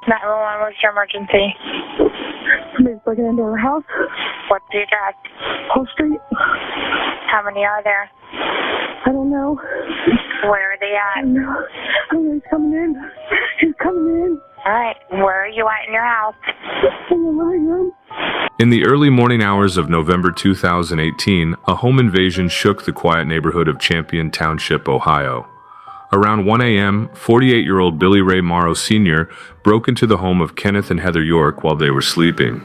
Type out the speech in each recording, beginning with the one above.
911, what's your emergency? Somebody's breaking into our house. What's the address? Whole Street. How many are there? I don't know. Where are they at? I don't know. He's coming in. He's coming in. All right, where are you at in your house? In the living room. In the early morning hours of November 2018, a home invasion shook the quiet neighborhood of Champion Township, Ohio. Around 1 a.m., 48-year-old Billy Ray Morrow Sr. broke into the home of Kenneth and Heather York while they were sleeping.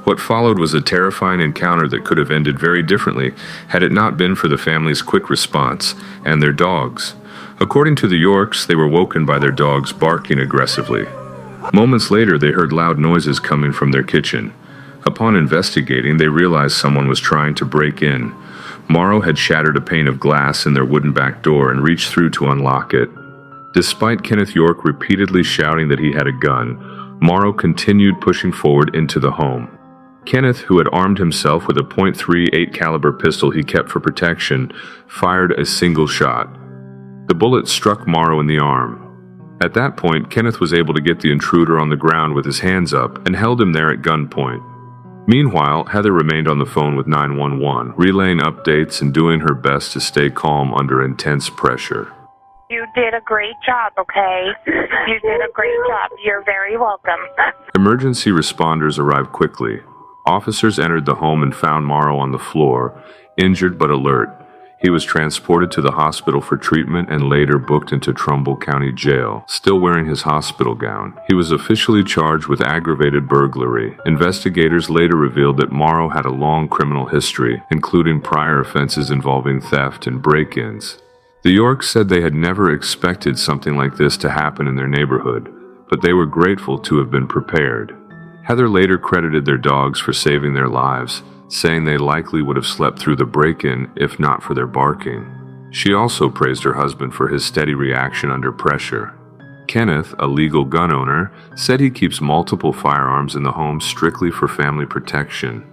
What followed was a terrifying encounter that could have ended very differently had it not been for the family's quick response and their dogs. According to the Yorks, they were woken by their dogs barking aggressively. Moments later, they heard loud noises coming from their kitchen. Upon investigating, they realized someone was trying to break in. Morrow had shattered a pane of glass in their wooden back door and reached through to unlock it. Despite Kenneth York repeatedly shouting that he had a gun, Morrow continued pushing forward into the home. Kenneth, who had armed himself with a .38 caliber pistol he kept for protection, fired a single shot. The bullet struck Morrow in the arm. At that point, Kenneth was able to get the intruder on the ground with his hands up and held him there at gunpoint. Meanwhile, Heather remained on the phone with 911, relaying updates and doing her best to stay calm under intense pressure. You did a great job, okay? You did a great job. You're very welcome. Emergency responders arrived quickly. Officers entered the home and found Morrow on the floor, injured but alert. He was transported to the hospital for treatment and later booked into Trumbull County Jail, still wearing his hospital gown. He was officially charged with aggravated burglary. Investigators later revealed that Morrow had a long criminal history, including prior offenses involving theft and break-ins. The Yorks said they had never expected something like this to happen in their neighborhood, but they were grateful to have been prepared. Heather later credited their dogs for saving their lives, saying they likely would have slept through the break-in if not for their barking. She also praised her husband for his steady reaction under pressure. Kenneth, a legal gun owner, said he keeps multiple firearms in the home strictly for family protection.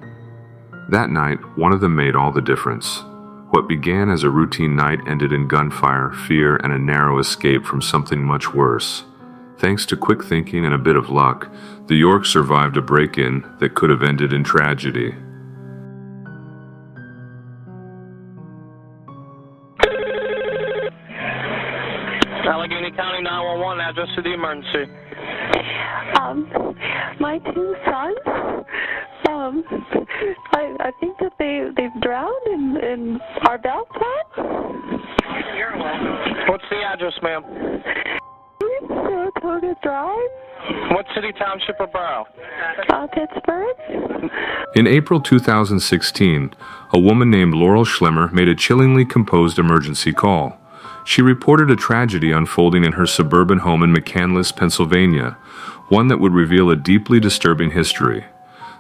That night, one of them made all the difference. What began as a routine night ended in gunfire, fear, and a narrow escape from something much worse. Thanks to quick thinking and a bit of luck, the Yorks survived a break-in that could have ended in tragedy. Allegheny County 911, address to the emergency. My two sons, I think that they've drowned in our bathtub. You're welcome. What's the address, ma'am? Saratoga Drive. What city, township, or borough? Pittsburgh. In April 2016, a woman named Laurel Schlemmer made a chillingly composed emergency call. She reported a tragedy unfolding in her suburban home in McCandless, Pennsylvania, one that would reveal a deeply disturbing history.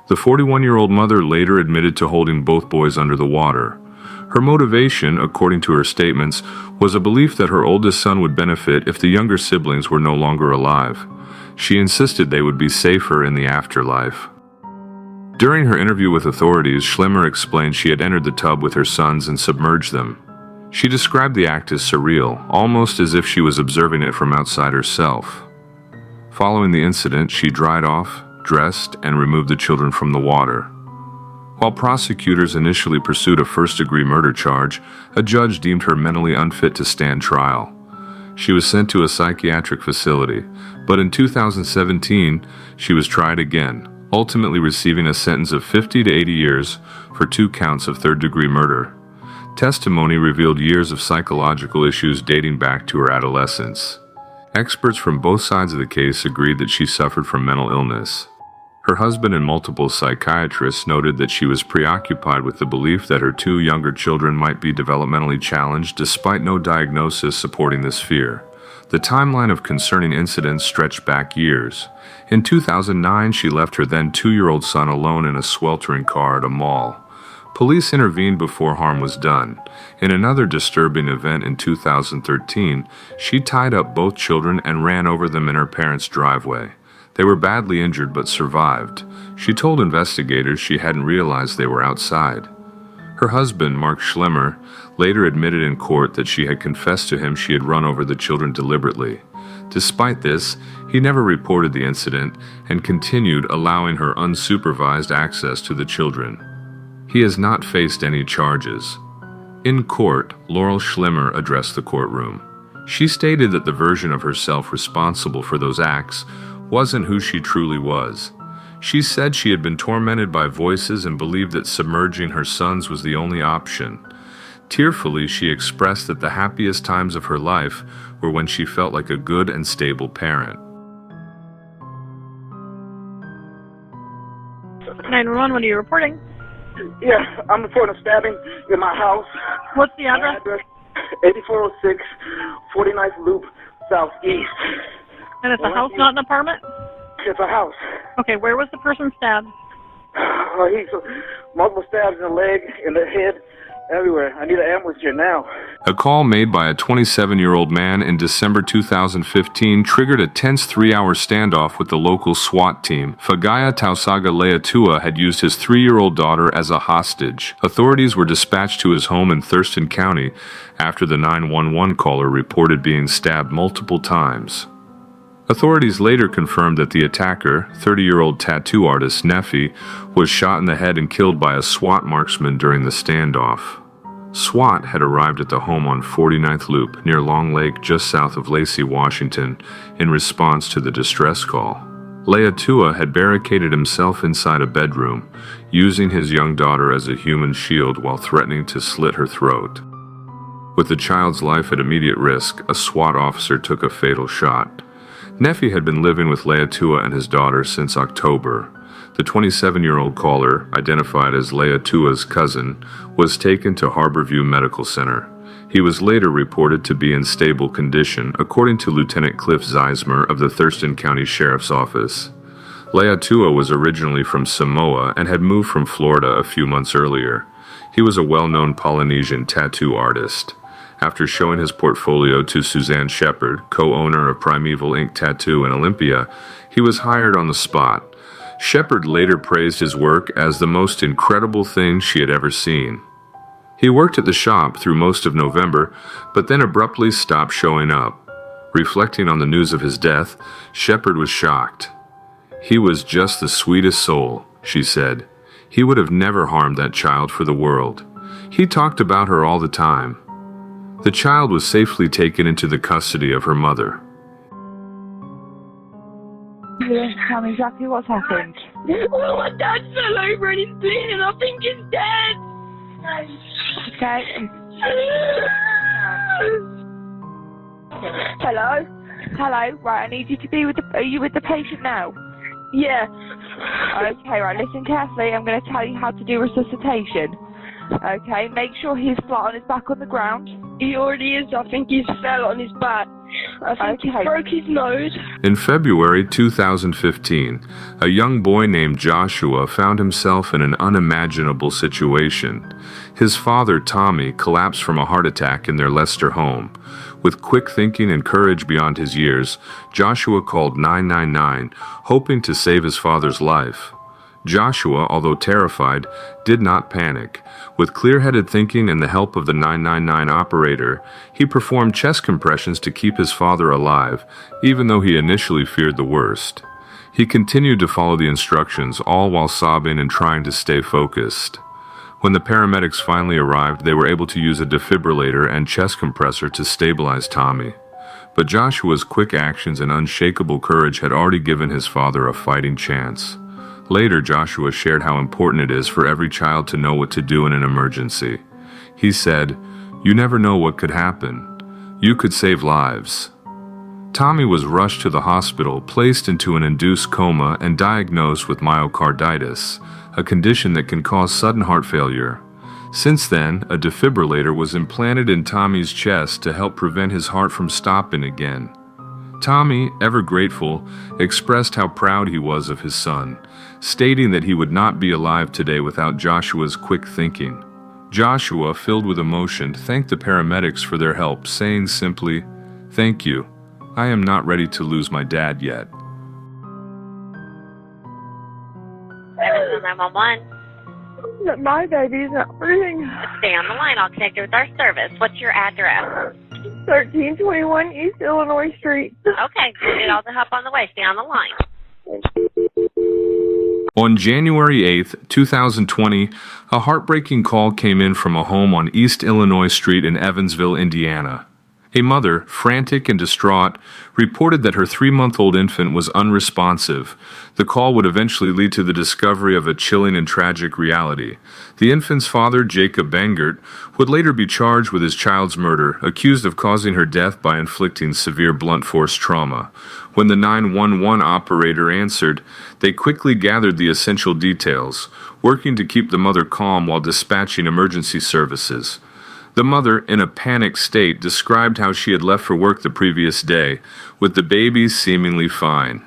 The 41-year-old mother later admitted to holding both boys under the water. Her motivation, according to her statements, was a belief that her oldest son would benefit if the younger siblings were no longer alive. She insisted they would be safer in the afterlife. During her interview with authorities, Schlemmer explained she had entered the tub with her sons and submerged them. She described the act as surreal, almost as if she was observing it from outside herself. Following the incident, she dried off, dressed, and removed the children from the water. While prosecutors initially pursued a first-degree murder charge, a judge deemed her mentally unfit to stand trial. She was sent to a psychiatric facility, but in 2017, she was tried again, ultimately receiving a sentence of 50 to 80 years for 2 counts of third-degree murder. Testimony revealed years of psychological issues dating back to her adolescence. Experts from both sides of the case agreed that she suffered from mental illness. Her husband and multiple psychiatrists noted that she was preoccupied with the belief that her 2 younger children might be developmentally challenged despite no diagnosis supporting this fear. The timeline of concerning incidents stretched back years. In 2009, she left her then 2-year-old son alone in a sweltering car at a mall. Police intervened before harm was done. In another disturbing event in 2013, she tied up both children and ran over them in her parents' driveway. They were badly injured but survived. She told investigators she hadn't realized they were outside. Her husband, Mark Schlemmer, later admitted in court that she had confessed to him she had run over the children deliberately. Despite this, he never reported the incident and continued allowing her unsupervised access to the children. He has not faced any charges. In court, Laurel Schlemmer addressed the courtroom. She stated that the version of herself responsible for those acts wasn't who she truly was. She said she had been tormented by voices and believed that submerging her sons was the only option. Tearfully, she expressed that the happiest times of her life were when she felt like a good and stable parent. 911, what are you reporting? Yeah, I'm reporting a stabbing in my house. What's the address? 8406 49th Loop Southeast. And it's a house, not an apartment? It's a house. Okay, where was the person stabbed? He's multiple stabs in the leg, in the head, everywhere. I need an ambulance here now. A call made by a 27-year-old man in December 2015 triggered a tense 3-hour standoff with the local SWAT team. Fagaya Tausaga Leatua had used his 3-year-old daughter as a hostage. Authorities were dispatched to his home in Thurston County after the 911 caller reported being stabbed multiple times. Authorities later confirmed that the attacker, 30-year-old tattoo artist Nefi, was shot in the head and killed by a SWAT marksman during the standoff. SWAT had arrived at the home on 49th Loop near Long Lake just south of Lacey, Washington, in response to the distress call. Leatua had barricaded himself inside a bedroom, using his young daughter as a human shield while threatening to slit her throat. With the child's life at immediate risk, a SWAT officer took a fatal shot. Nefi had been living with Leatua and his daughter since October. The 27-year-old caller, identified as Leatua's cousin, was taken to Harborview Medical Center. He was later reported to be in stable condition, according to Lieutenant Cliff Zeismer of the Thurston County Sheriff's Office. Leatua was originally from Samoa and had moved from Florida a few months earlier. He was a well-known Polynesian tattoo artist. After showing his portfolio to Suzanne Shepard, co-owner of Primeval Ink Tattoo in Olympia, he was hired on the spot. Shepard later praised his work as the most incredible thing she had ever seen. He worked at the shop through most of November, but then abruptly stopped showing up. Reflecting on the news of his death, Shepard was shocked. "He was just the sweetest soul," she said. "He would have never harmed that child for the world. He talked about her all the time." The child was safely taken into the custody of her mother. Tell me exactly what's happened. Well, my dad fell over and he's bleeding. I think he's dead. Okay. Hello? Hello? Right, I need you to be with the... Are you with the patient now? Yeah. Okay, right, listen carefully. I'm going to tell you how to do resuscitation. Okay, make sure he's flat on his back on the ground. He already is. I think he's fell on his back. I think he broke his nose. In February 2015, a young boy named Joshua found himself in an unimaginable situation. His father, Tommy, collapsed from a heart attack in their Leicester home. With quick thinking and courage beyond his years, Joshua called 999, hoping to save his father's life. Joshua, although terrified, did not panic. With clear-headed thinking and the help of the 999 operator, he performed chest compressions to keep his father alive, even though he initially feared the worst. He continued to follow the instructions, all while sobbing and trying to stay focused. When the paramedics finally arrived, they were able to use a defibrillator and chest compressor to stabilize Tommy. But Joshua's quick actions and unshakable courage had already given his father a fighting chance. Later, Joshua shared how important it is for every child to know what to do in an emergency. He said, "You never know what could happen. You could save lives." Tommy was rushed to the hospital, placed into an induced coma, and diagnosed with myocarditis, a condition that can cause sudden heart failure. Since then, a defibrillator was implanted in Tommy's chest to help prevent his heart from stopping again. Tommy, ever grateful, expressed how proud he was of his son, stating that he would not be alive today without Joshua's quick thinking. Joshua, filled with emotion, thanked the paramedics for their help, saying simply, "Thank you. I am not ready to lose my dad yet." 911. that my baby's not breathing. Stay on the line. I'll connect you with our service. What's your address? 1321 East Illinois Street. Okay, we'll get all the help on the way. Stay on the line. On January 8, 2020, a heartbreaking call came in from a home on East Illinois Street in Evansville, Indiana. A mother, frantic and distraught, reported that her 3-month-old infant was unresponsive. The call would eventually lead to the discovery of a chilling and tragic reality. The infant's father, Jacob Bangert, would later be charged with his child's murder, accused of causing her death by inflicting severe blunt force trauma. When the 911 operator answered, they quickly gathered the essential details, working to keep the mother calm while dispatching emergency services. The mother, in a panicked state, described how she had left for work the previous day, with the baby seemingly fine.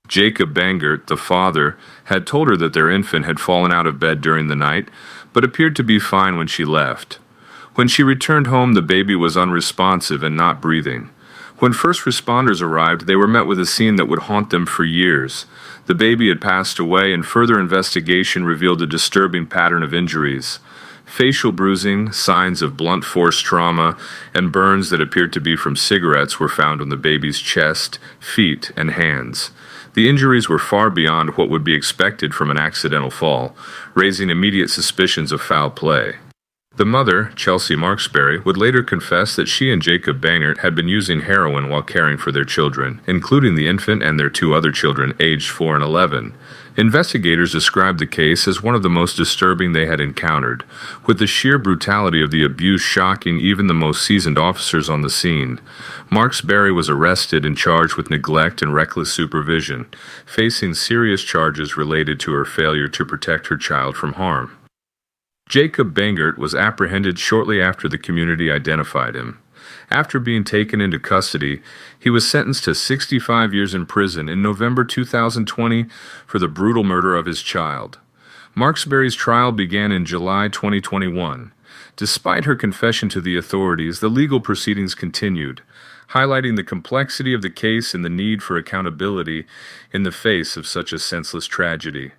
Jacob Bangert, the father, had told her that their infant had fallen out of bed during the night, but appeared to be fine when she left. When she returned home, the baby was unresponsive and not breathing. When first responders arrived, they were met with a scene that would haunt them for years. The baby had passed away, and further investigation revealed a disturbing pattern of injuries. Facial bruising, signs of blunt force trauma, and burns that appeared to be from cigarettes were found on the baby's chest, feet, and hands. The injuries were far beyond what would be expected from an accidental fall, raising immediate suspicions of foul play. The mother, Chelsea Marksberry, would later confess that she and Jacob Bangert had been using heroin while caring for their children, including the infant and their 2 other children, aged 4 and 11. Investigators described the case as one of the most disturbing they had encountered, with the sheer brutality of the abuse shocking even the most seasoned officers on the scene. Marksberry was arrested and charged with neglect and reckless supervision, facing serious charges related to her failure to protect her child from harm. Jacob Bangert was apprehended shortly after the community identified him. After being taken into custody, he was sentenced to 65 years in prison in November 2020 for the brutal murder of his child. Marksberry's trial began in July 2021. Despite her confession to the authorities, the legal proceedings continued, highlighting the complexity of the case and the need for accountability in the face of such a senseless tragedy.